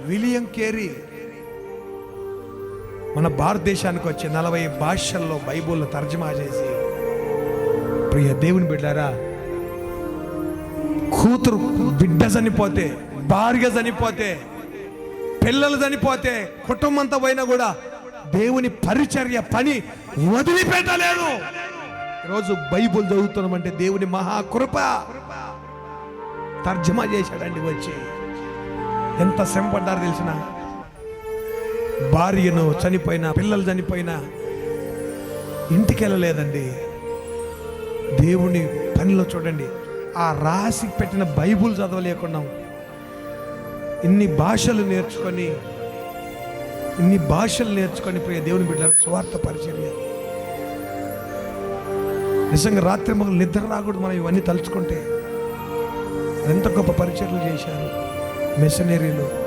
William Carey మన భారతదేశానికి వచ్చి 40 భాషల్లో బైబుల్ తర్జుమా చేసి, ప్రియ దేవుని బిడ్డారా, కూతురు బిడ్డ చనిపోతే, భార్య చనిపోతే, పిల్లలు చనిపోతే, కుటుంబం అంతా పోయినా కూడా దేవుని పరిచర్య పని వదిలిపెట్టలేదు. ఈరోజు బైబుల్ చదువుతున్నామంటే దేవుని మహాకృప. తర్జుమా చేశాడండి వచ్చి. ఎంత శ్రమ పడ్డారు తెలిసిన. భార్యను చనిపోయినా, పిల్లలు చనిపోయినా ఇంటికి వెళ్ళలేదండి. దేవుని పనిలో చూడండి, ఆ రాసి పెట్టిన బైబుల్ చదవలేకున్నాం. ఇన్ని భాషలు నేర్చుకొని ప్రియ దేవుని బిడ్డ స్వార్థ పరిచర్య. నిజంగా రాత్రి మగలు నిద్ర రాకూడదు మనం ఇవన్నీ తలుచుకుంటే. ఎంత గొప్ప పరిచర్యలు చేశారు మిషనరీలు.